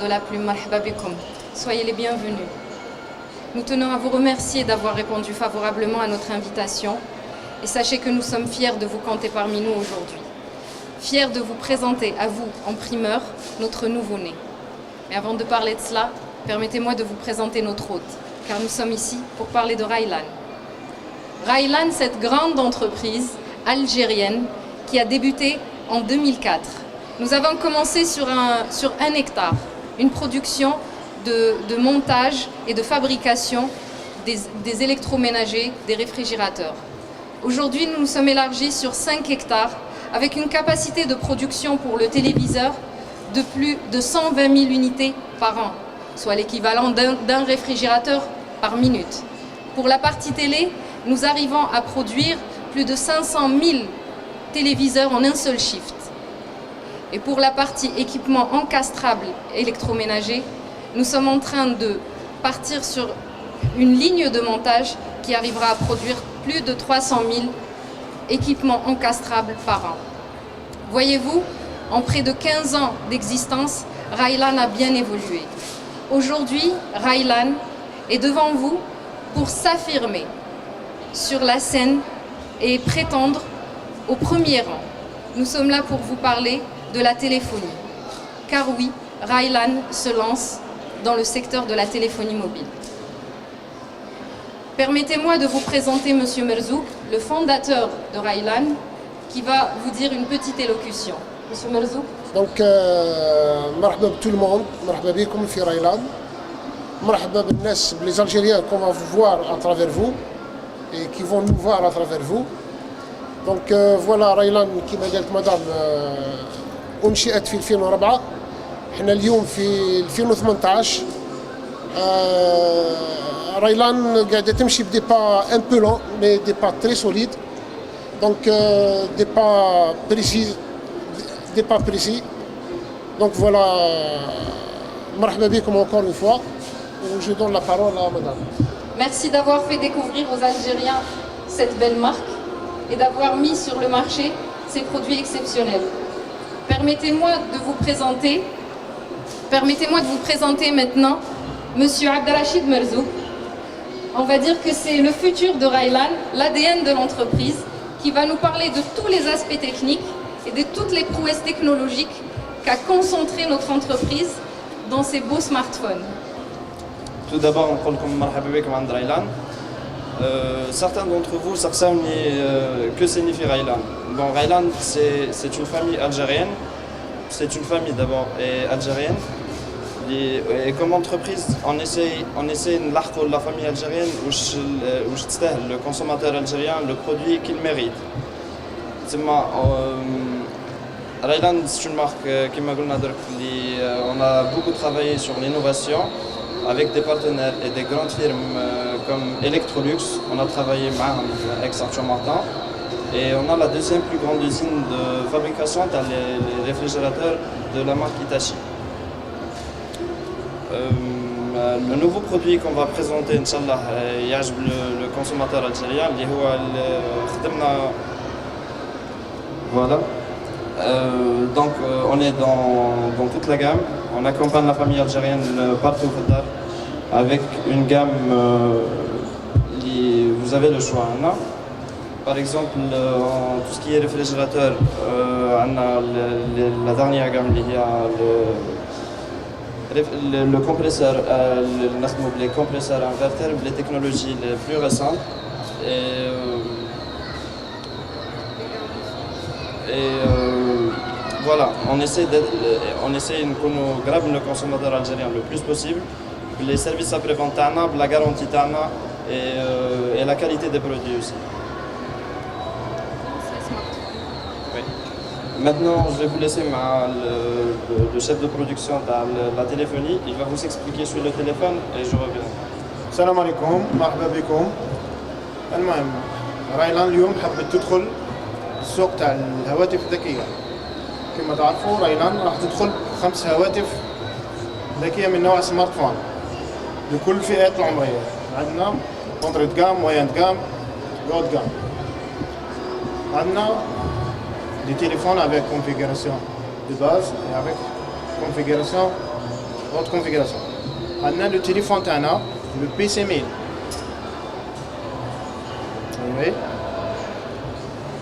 de la plume. Marhaba bikum. Soyez les bienvenus. Nous tenons à vous remercier d'avoir répondu favorablement à notre invitation et sachez que nous sommes fiers de vous compter parmi nous aujourd'hui. Fiers de vous présenter à vous, en primeur, notre nouveau-né. Mais avant de parler de cela, permettez-moi de vous présenter notre hôte, car nous sommes ici pour parler de Raylan. Raylan, cette grande entreprise algérienne qui a débuté en 2004. Nous avons commencé sur un hectare, une production de montage et de fabrication des électroménagers, des réfrigérateurs. Aujourd'hui, nous nous sommes élargis sur 5 hectares avec une capacité de production pour le téléviseur de plus de 120 000 unités par an, soit l'équivalent d'un réfrigérateur par minute. Pour la partie télé, nous arrivons à produire plus de 500 000 téléviseurs en un seul shift. Et pour la partie équipement encastrable électroménager, nous sommes en train de partir sur une ligne de montage qui arrivera à produire plus de 300 000 équipements encastrables par an. Voyez-vous, en près de 15 ans d'existence, Raylan a bien évolué. Aujourd'hui, Raylan est devant vous pour s'affirmer sur la scène et prétendre au premier rang. Nous sommes là pour vous parler de la téléphonie. Car oui, Raylan se lance dans le secteur de la téléphonie mobile. Permettez-moi de vous présenter M. Merzouk, le fondateur de Raylan, qui va vous dire une petite élocution. M. Merzouk. Donc, مرحبا بتو الموند, مرحبا بكم في Raylan. مرحبا بالناس, les Algériens qu'on va vous voir à travers vous et qui vont nous voir à travers vous. Donc voilà Raylan كما قالت مدام أنشئت في 2004. احنا اليوم في 2018. Raylan قاعدة تمشي بدي با un peu lent mais des pas très solides. Donc des pas précis. Donc voilà, مرحبا بكم encore une fois. Je donne la parole à madame. Merci d'avoir fait découvrir aux Algériens cette belle marque et d'avoir mis sur le marché ces produits exceptionnels. Permettez-moi de vous présenter maintenant Monsieur Abdelrachid Merzouk. On va dire que c'est le futur de Raylan, l'ADN de l'entreprise, qui va nous parler de tous les aspects techniques et de toutes les prouesses technologiques qu'a concentré notre entreprise dans ces beaux smartphones. Tout d'abord, on parle comme marhaba bik عند Raylan. Certains d'entre vous savent que signifie Raylan. Bon, Raylan, c'est une famille algérienne. C'est une famille d'abord algérienne. Et comme entreprise, on essaie de la famille algérienne où le consommateur algérien le produit qu'il mérite. Raylan, c'est une marque qui on a beaucoup travaillé sur l'innovation avec des partenaires et des grandes firmes comme Electrolux. On a travaillé avec Aix-Arthur Martin et on a la deuxième plus grande usine de fabrication des réfrigérateurs de la marque Hitachi. Le nouveau produit qu'on va présenter, Inch'Allah, le consommateur algérien, voilà. Donc on est dans toute la gamme, on accompagne la famille algérienne partout avec une gamme, vous avez le choix. Par exemple, tout ce qui est réfrigérateur, on a la dernière gamme, le compresseur, les compresseurs inverteurs, les technologies les plus récentes. Voilà, on essaie de grave le consommateur algérien le plus possible. Les services après-vente, la garantie et la qualité des produits aussi. Oui. Maintenant, je vais vous laisser le chef de production de la téléphonie. Il va vous expliquer sur le téléphone et je reviens. السلام عليكم, مرحبا بكم. المهم رايلان اليوم حبت تدخل السوق تاع الهواتف الذكية. كما تعرفوا رايلان راح تدخل 5 هواتف ذكية من نوع سمارت فون لكل الفئات العمرية. عندنا كونتريت جام, مويان جام, لود جام. عندنا des téléphones avec configuration de base et avec configuration autre configuration. On a le téléphone تاعنا le PC 1000. Oui.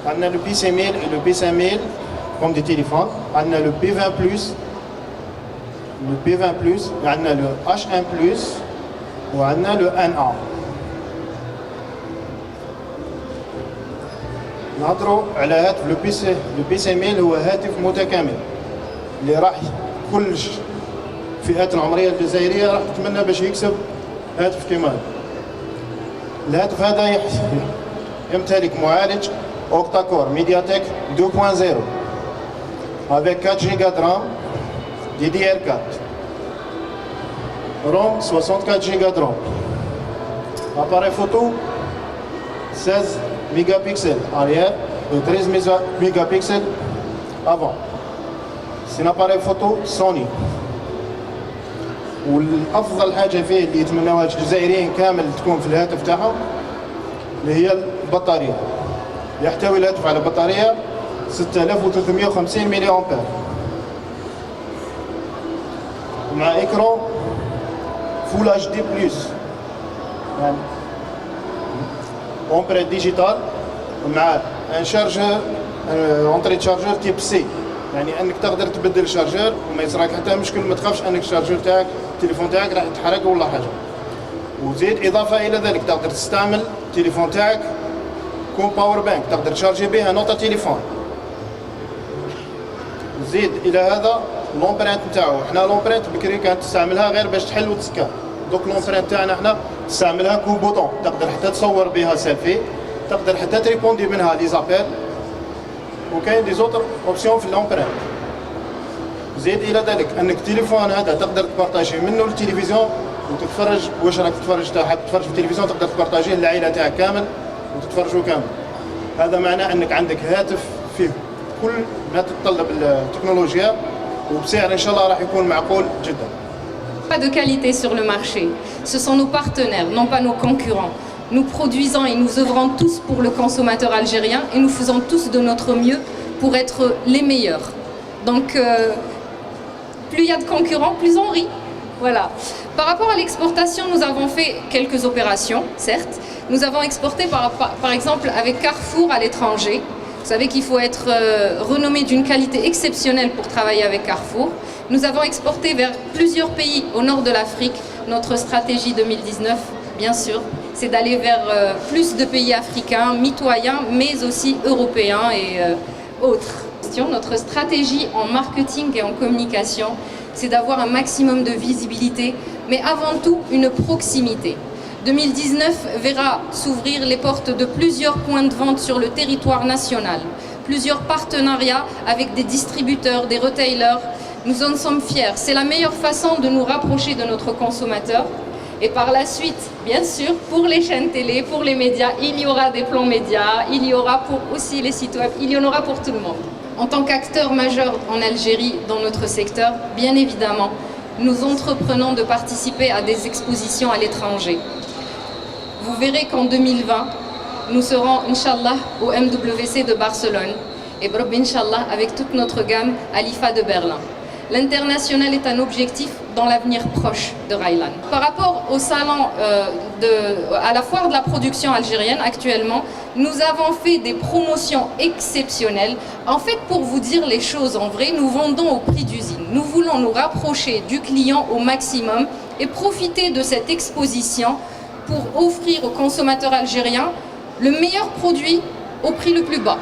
On a le PC 1000 et le P5000 comme des téléphones. On a le P20 Plus, le P20 Plus, on a le H1 Plus et on a le N1. نهضروا على هاتف لو بي سي 1000 هو هاتف متكامل اللي راح كل الفئات العمريه الجزائريه راح تتمنى باش يكسب هاتف كيما هذا. الهاتف هذا يمتلك معالج اوكتا كور ميدياتك 2.0 avec 4 Go de RAM DDR4 ROM 64 Go de RAM, appareil photo 16 mégapixels arrière et 13 mégapixels avant. C'est un appareil photo Sony. والافضل حاجه فيه اللي يتمناوها الجزائريين كامل تكون في الهاتف تاعهم اللي هي البطاريه. يحتوي الهاتف على بطاريه 6350 ملي امبير مع اكران فول اتش دي بلس يعني امبريت ديجيتال مع ان شارجور اونتري تشارجور تيب سي، يعني انك تقدر تبدل الشارجور وما يصراك حتى مشكل، ما تخافش انك الشارجور تاعك التليفون تاعك راح يتحرق ولا حاجه. وزيد اضافه الى ذلك تقدر تستعمل التليفون تاعك كون باور بانك، تقدر تشارجي به نوطه تليفون. زيد الى هذا لومبرانت نتاعو، حنا لومبرانت بكري كانت تستعملها غير باش تحل وتسكان، دوك لومبرانت تاعنا حنا تستعملها كو بوطون، تقدر حتى تصور بها سيلفي، تقدر حتى تريبوندي منها لي زابيل، وكاين دي زوتر اوبسيون في لومبرانت. زيد الى ذلك انك التليفون هذا تقدر تبارطاجي منه التلفزيون وتتفرج، واش راك تتفرج حاب تتفرج في التلفزيون تقدر تبارطاجيه للعائله تاعك كامل وتتفرجوا كامل. هذا معناه انك عندك هاتف فيه كل ما تتطلب التكنولوجيا وبسعر ان شاء الله راح يكون معقول جدا. Pas de qualité sur le marché. Ce sont nos partenaires, non pas nos concurrents. Nous produisons et nous œuvrons tous pour le consommateur algérien et nous faisons tous de notre mieux pour être les meilleurs. Donc, plus il y a de concurrents, plus on rit. Voilà. Par rapport à l'exportation, nous avons fait quelques opérations, certes. Nous avons exporté par exemple avec Carrefour à l'étranger. Vous savez qu'il faut être renommé d'une qualité exceptionnelle pour travailler avec Carrefour. Nous avons exporté vers plusieurs pays au nord de l'Afrique. Notre stratégie 2019, bien sûr, c'est d'aller vers plus de pays africains, mitoyens, mais aussi européens et autres. Notre stratégie en marketing et en communication, c'est d'avoir un maximum de visibilité, mais avant tout une proximité. 2019 verra s'ouvrir les portes de plusieurs points de vente sur le territoire national, plusieurs partenariats avec des distributeurs, des retailers. Nous en sommes fiers. C'est la meilleure façon de nous rapprocher de notre consommateur. Et par la suite, bien sûr, pour les chaînes télé, pour les médias, il y aura des plans médias, il y aura pour aussi les sites web, il y en aura pour tout le monde. En tant qu'acteur majeur en Algérie dans notre secteur, bien évidemment, nous entreprenons de participer à des expositions à l'étranger. Vous verrez qu'en 2020, nous serons, Inch'Allah, au MWC de Barcelone et Brob, Inch'Allah, avec toute notre gamme à l'IFA de Berlin. L'international est un objectif dans l'avenir proche de Raylan. Par rapport au salon, à la foire de la production algérienne actuellement, nous avons fait des promotions exceptionnelles. En fait, pour vous dire les choses en vrai, nous vendons au prix d'usine. Nous voulons nous rapprocher du client au maximum et profiter de cette exposition pour offrir aux consommateurs algériens le meilleur produit au prix le plus bas.